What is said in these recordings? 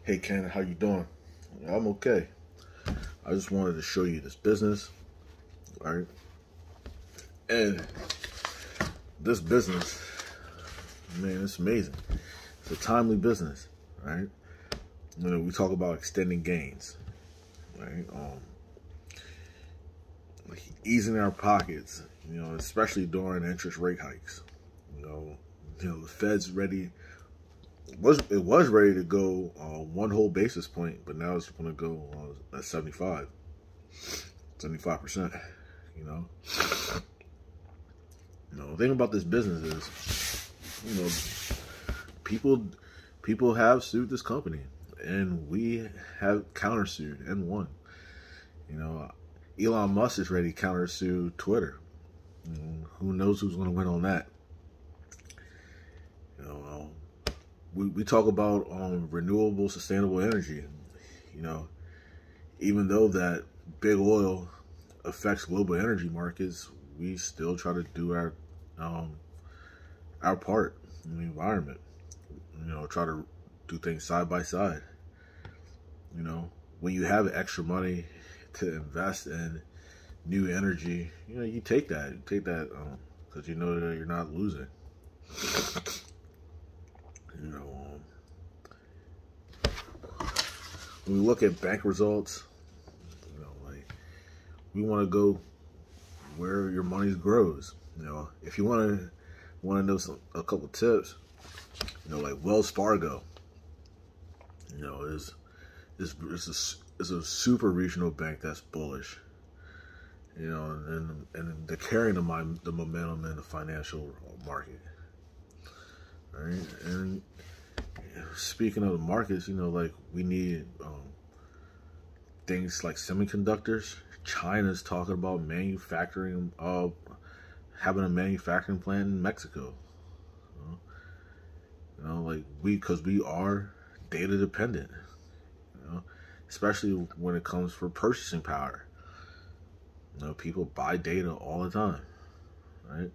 Hey Ken, how you doing? I'm okay. I just wanted to show you this business, right? And this business, man, it's amazing. It's a timely business, right? We talk about extending gains, right? Like easing our pockets, especially during interest rate hikes. The Fed's ready. It was ready to go one whole basis point, but now it's going to go at 75%. You know, the thing about this business is, people have sued this company, and we have countersued and won. Elon Musk is ready to countersue Twitter. Who knows who's going to win on that? We talk about renewable, sustainable energy. Even though that big oil affects global energy markets, we still try to do our part in the environment. Try to do things side by side. When you have extra money to invest in new energy, you take that. You take that because you know that you're not losing. When we look at bank results, like we want to go where your money grows. If you want to know a couple tips, like Wells Fargo, is a super regional bank that's bullish. And they're carrying the momentum in the financial market, right? And speaking of the markets, like we need things like semiconductors. China's talking about manufacturing, having a manufacturing plant in Mexico. Because we are data dependent. Especially when it comes for purchasing power. People buy data all the time, right?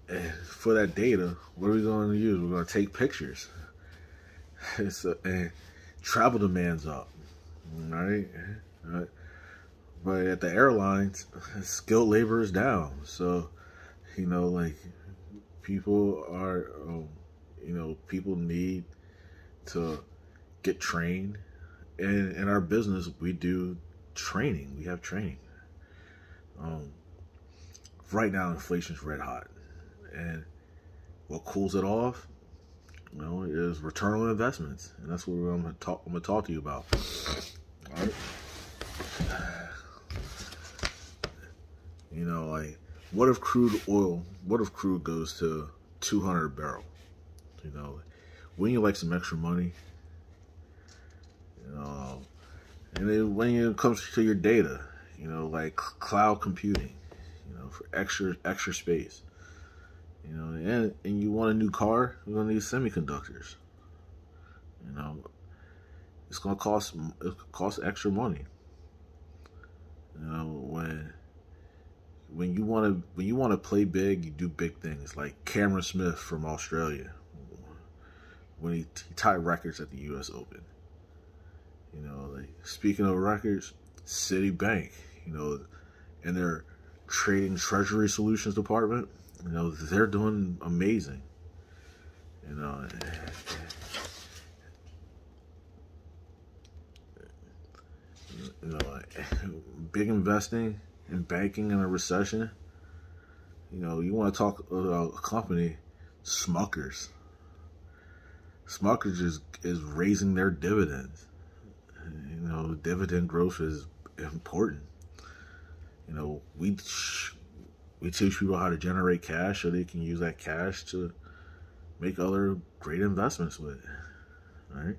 And for that data, what are we going to use? We're going to take pictures. And travel demand's up, right? But at the airlines, skilled labor is down. So, people are, people need to get trained. And in our business, we do training. We have training. Right now, inflation's red hot. And what cools it off, is return on investments. And that's what I'm going to talk to you about. All right? What if crude goes to 200 a barrel? Wouldn't you like some extra money? And then when it comes to your data, like cloud computing, for extra space. And you want a new car, you're gonna need semiconductors. It's gonna cost extra money. When you wanna play big, you do big things. Like Cameron Smith from Australia, when he tied records at the U.S. Open. Speaking of records, Citibank, and their trading treasury solutions department, they're doing amazing. Big investing in banking in a recession. You want to talk about a company, Smuckers. Smuckers is raising their dividends. Dividend growth is important. We teach people how to generate cash so they can use that cash to make other great investments with, right?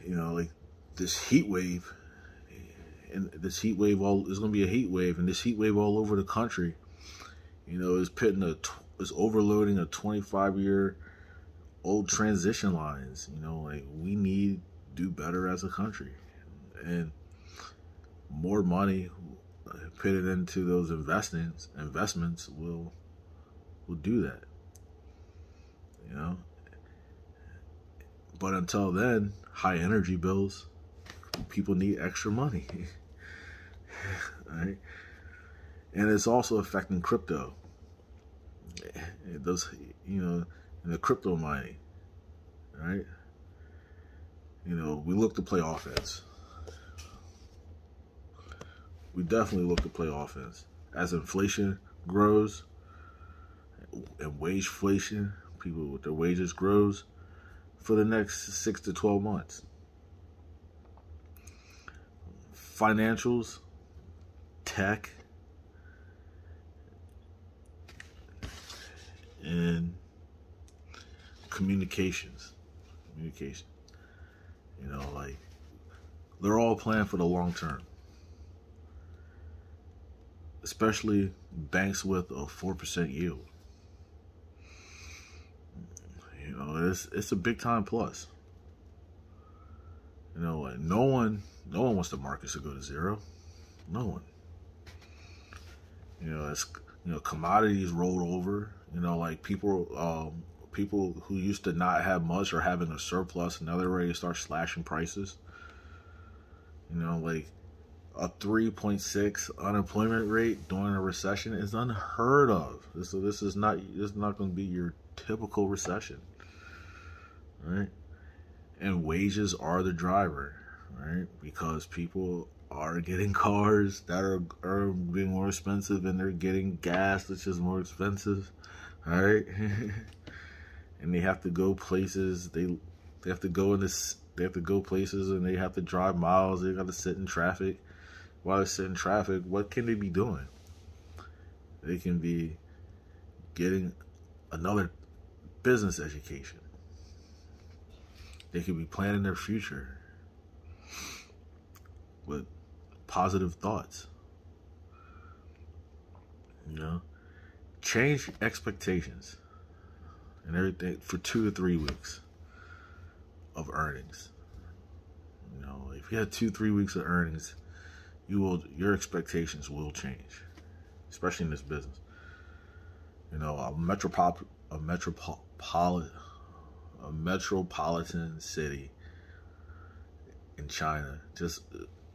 Like this heat wave, and this heat wave there's gonna be a heat wave, and this heat wave all over the country, is overloading a 25-year-old transmission lines. We need to do better as a country, and more money put it into those investments will do that. But until then, high energy bills, people need extra money. Right? And it's also affecting crypto. It does, you know, in the crypto mining, right? You know, we look to play offense. We definitely look to play offense. As inflation grows and wage inflation, people with their wages grows for the next 6 to 12 months. Financials, tech, and communications. You know, like, they're all planned for the long term. Especially banks with a 4% yield. You know, it's a big time plus. You know, like, no one wants the markets to go to zero. No one. You know, it's, you know, commodities rolled over. You know, like, people who used to not have much are having a surplus, and now they're ready to start slashing prices. You know, like, a 3.6 unemployment rate during a recession is unheard of. This is not going to be your typical recession, right? And wages are the driver, right? Because people are getting cars that are being more expensive, and they're getting gas that's just more expensive, all right? And they have to go places. They have to go places, and they have to drive miles. They got to sit in traffic. While they sit in traffic, what can they be doing? They can be getting another business education. They could be planning their future with positive thoughts. You know, change expectations and everything for 2 to 3 weeks of earnings. You know, if you had 2-3 weeks of earnings, your expectations will change, especially in this business. You know, a metropolitan city in China just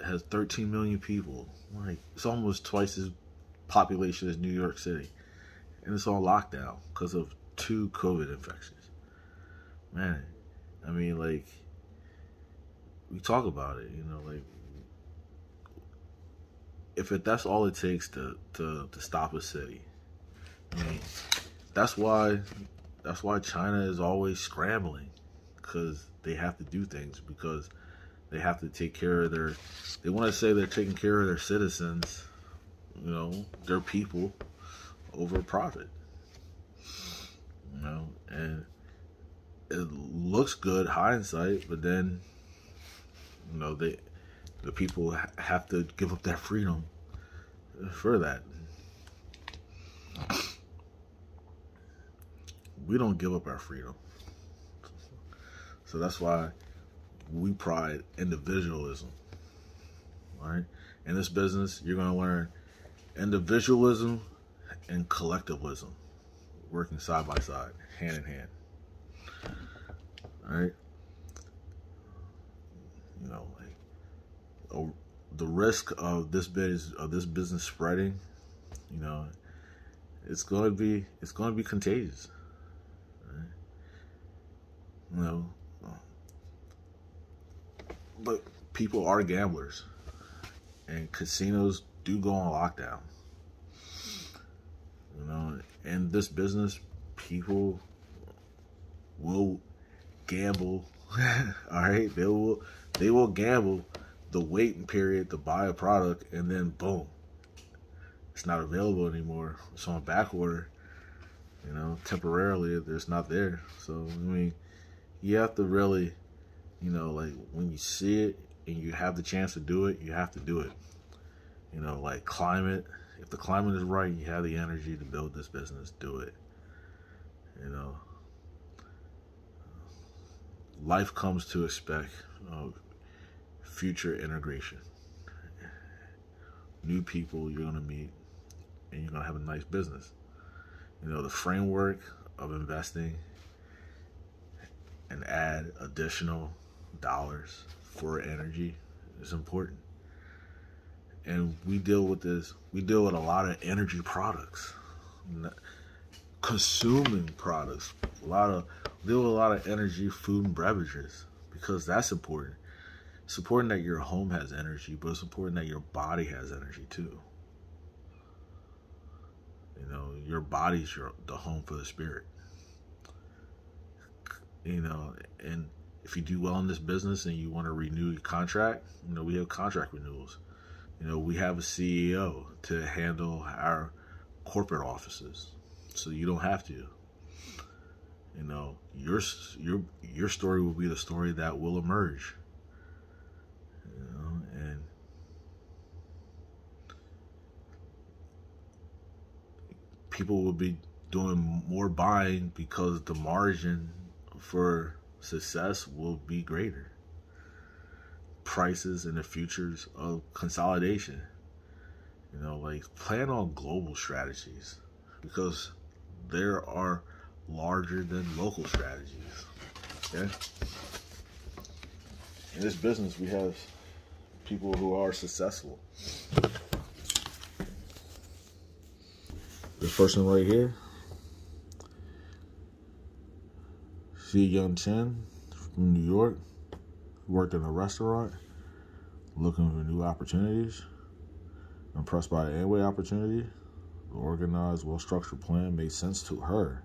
has 13 million people. Like, it's almost twice as population as New York City, and it's on lockdown because of 2 COVID infections. Man, I mean, like, we talk about it, you know, like, if that's all it takes to stop a city, I mean, that's why China is always scrambling, because they have to do things, because they have to take care of they want to say they're taking care of their citizens, you know, their people, over profit. You know, and it looks good hindsight, but then, you know, the people have to give up that freedom for that. We don't give up our freedom. So that's why we pride individualism. Right? In this business, you're going to learn individualism and collectivism working side by side, hand in hand. All right? You know, like, the risk of this business spreading, you know, it's going to be contagious. Right? You know, but people are gamblers, and casinos do go on lockdown. You know, in this business, people will gamble. All right, they will gamble the waiting period to buy a product, and then boom, it's not available anymore. It's on back order. You know, temporarily it's not there. So I mean, you have to really, you know, like, when you see it and you have the chance to do it, you have to do it. You know, like, climate. If the climate is right, you have the energy to build this business, do it. You know, life comes to expect future integration. New people you're going to meet, and you're going to have a nice business. You know, the framework of investing and ads add additional dollars for energy is important. And we deal with this. We deal with a lot of energy products, consuming products. We deal with a lot of energy, food, and beverages because that's important. It's important that your home has energy, but it's important that your body has energy too. You know, your body's the home for the spirit. You know, and if you do well in this business and you want to renew your contract, you know, we have contract renewals. You know, we have a CEO to handle our corporate offices, so you don't have to. You know, your story will be the story that will emerge. You know, and people will be doing more buying because the margin for success will be greater. Prices and the futures of consolidation. You know, like plan on global strategies because there are larger than local strategies. Okay? In this business, we have people who are successful. This person right here, Xi Young Chen from New York, worked in a restaurant, looking for new opportunities, impressed by the Amway opportunity. The organized, well-structured plan made sense to her.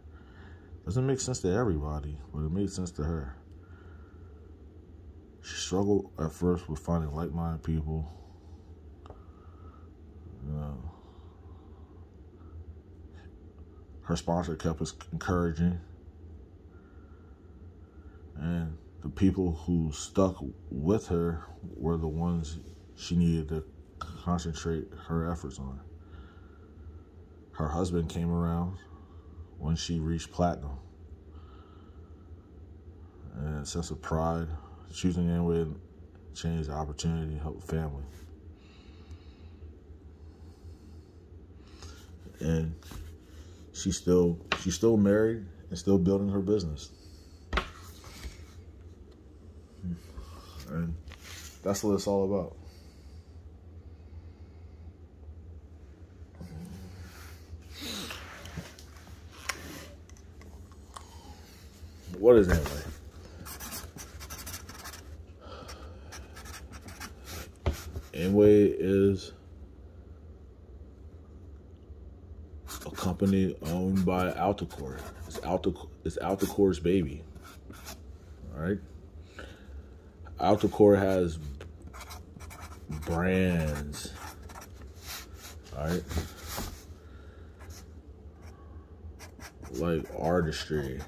Doesn't make sense to everybody, but it made sense to her. She struggled at first with finding like-minded people. You know, her sponsor kept us encouraging. And the people who stuck with her were the ones she needed to concentrate her efforts on. Her husband came around when she reached platinum. And a sense of pride, choosing Amway changed the opportunity to help the family. And she's still married and still building her business. And that's what it's all about. What is Amway? Amway is a company owned by Alticor. It's Alticor's baby. All right. Alticor has brands. All right. Like Artistry.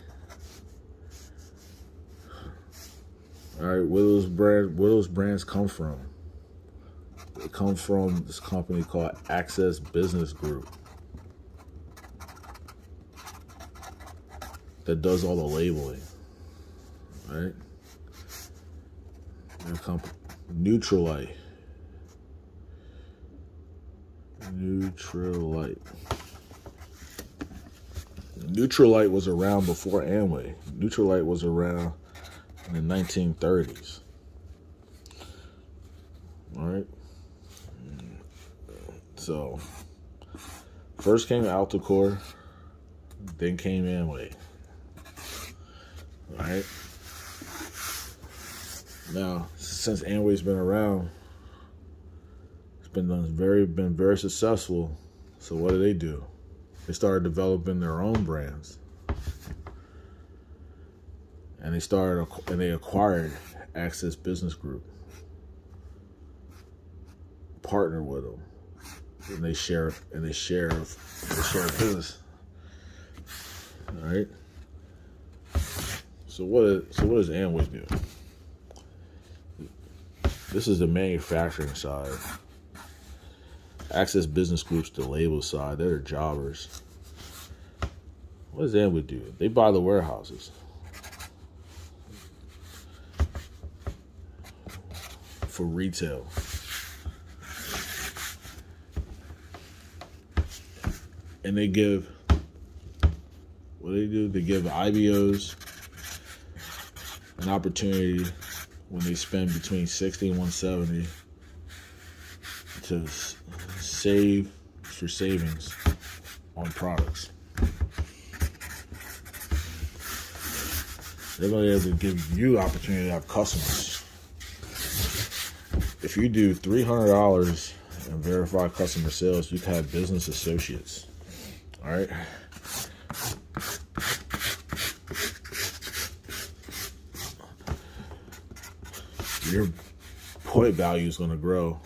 All right, where those brands come from? They come from this company called Access Business Group that does all the labeling, right? Their company, Nutrilite. Nutrilite was around before Amway. Nutrilite was around in the 1930s. All right. So, first came Alticor, then came Amway. All right. Now, since Amway's been around, it's been very successful. So what do? They started developing their own brands. And they acquired Access Business Group, partnered with them, and they share business. All right. So what does Amway do? This is the manufacturing side. Access Business Group's the label side. They're the jobbers. What does Amway do? They buy the warehouses. For retail. And they give, what do? They give IBOs an opportunity when they spend between 60 and 170 to save for savings on products. They're going to be able to give you opportunity to have customers. If you do $300 in verified customer sales, you can have business associates. All right. Your point value is going to grow.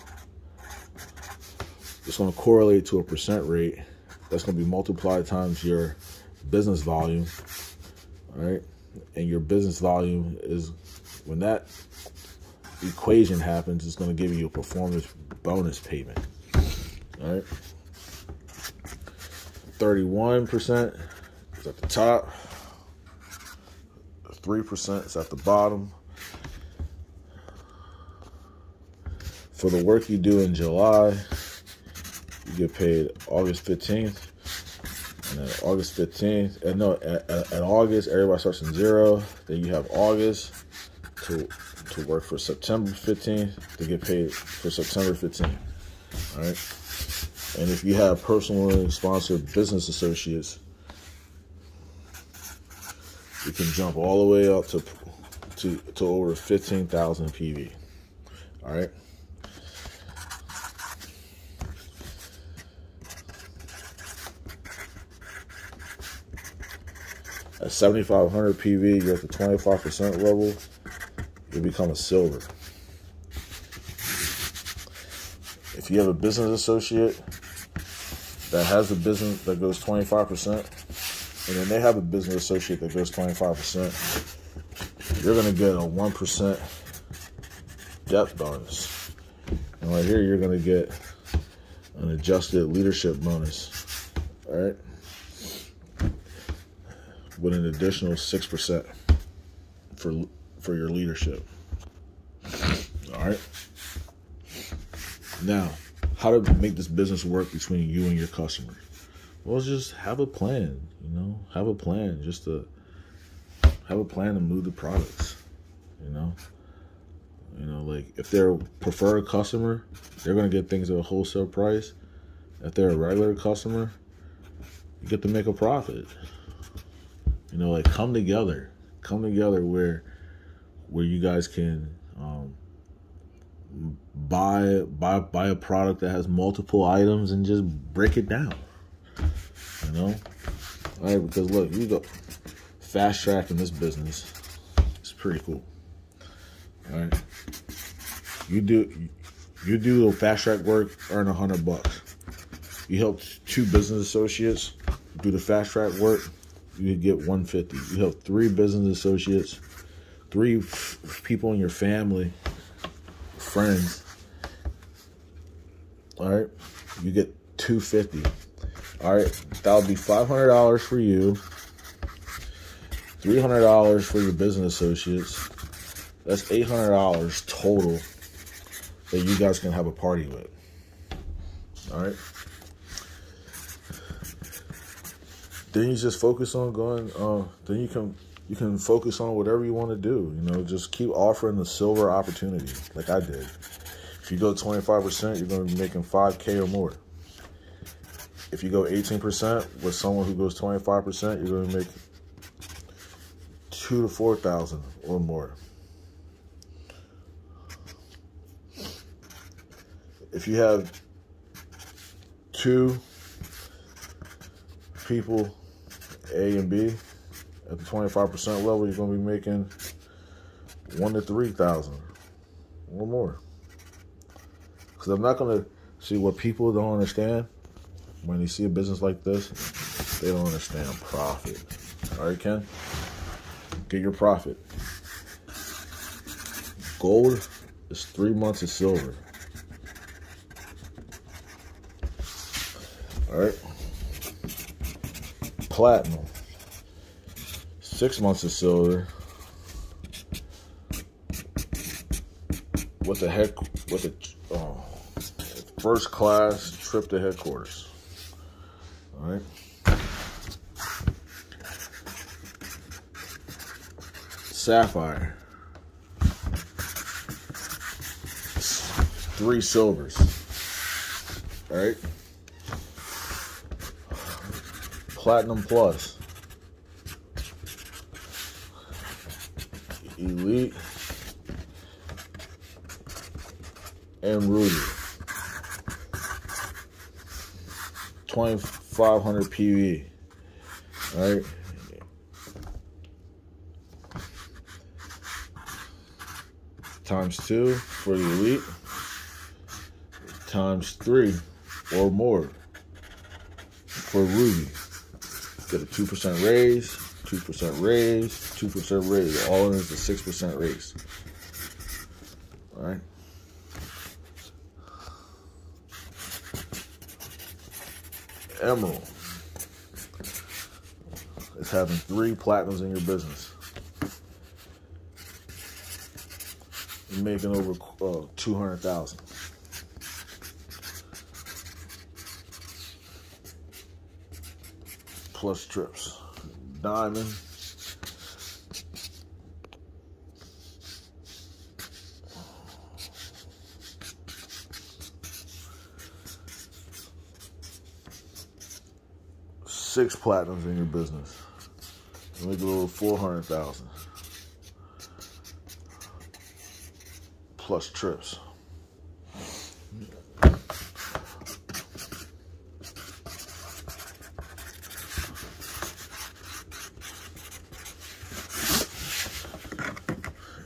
It's going to correlate to a percent rate that's going to be multiplied times your business volume. All right. And your business volume is, when that equation happens, it's going to give you a performance bonus payment. All right. 31% is at the top. 3% is at the bottom. For the work you do in July, you get paid August 15th. And then August 15th, and no, at August, everybody starts from 0. Then you have August to work for September 15th to get paid for September 15th. All right. And if you have personally sponsored business associates, you can jump all the way up to over 15,000 PV. All right. At 7,500 PV, you're at the 25% level, you become a silver. If you have a business associate that has a business that goes 25%, and then they have a business associate that goes 25%, you're going to get a 1% depth bonus. And right here, you're going to get an adjusted leadership bonus. All right. With an additional 6% for your leadership. All right. Now, how to make this business work between you and your customer? Well, just have a plan. Have a plan. Just to have a plan to move the products. Like if they're a preferred customer, they're gonna get things at a wholesale price. If they're a regular customer, you get to make a profit. Like come together where you guys can buy a product that has multiple items and just break it down. All right, because look, you go fast track in this business. It's pretty cool. All right, you do a fast track work, earn $100. You help 2 business associates do the fast track work, you get $150. You help 3 business associates, 3 people in your family, friends. All right, you get $250. All right, that'll be $500 for you, $300 for your business associates. That's $800 total that you guys can have a party with. All right. Then you just focus on going. Then you can focus on whatever you want to do. Just keep offering the silver opportunity, like I did. If you go 25%, you're going to be making $5K or more. If you go 18% with someone who goes 25%, you're going to make $2,000 to $4,000 or more. If you have 2 people, A and B, at the 25% level, you're going to be making $1,000 to $3,000 or more. Because I'm not going to see what people don't understand when they see a business like this. They don't understand profit. All right, Ken? Get your profit. Gold is 3 months of silver. All right. Platinum, 6 months of silver with the first class trip to headquarters. All right. Sapphire, 3 silvers. All right. Platinum Plus. Elite. And Ruby. 2,500 PV. All right. Times 2 for the Elite. Times 3 or more for Ruby. Get a 2% raise, 2% raise, 2% raise. All in is a 6% raise. All right. Emerald. It's having 3 platinums in your business. You're making over 200,000. Plus trips. Diamond. Six platinums in your business. You make a little 400,000. Plus trips.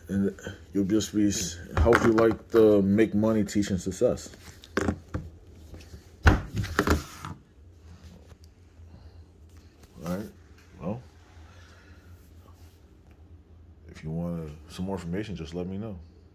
And you'll just be, how would you like to make money teaching success? All right, well, if you want some more information, just let me know.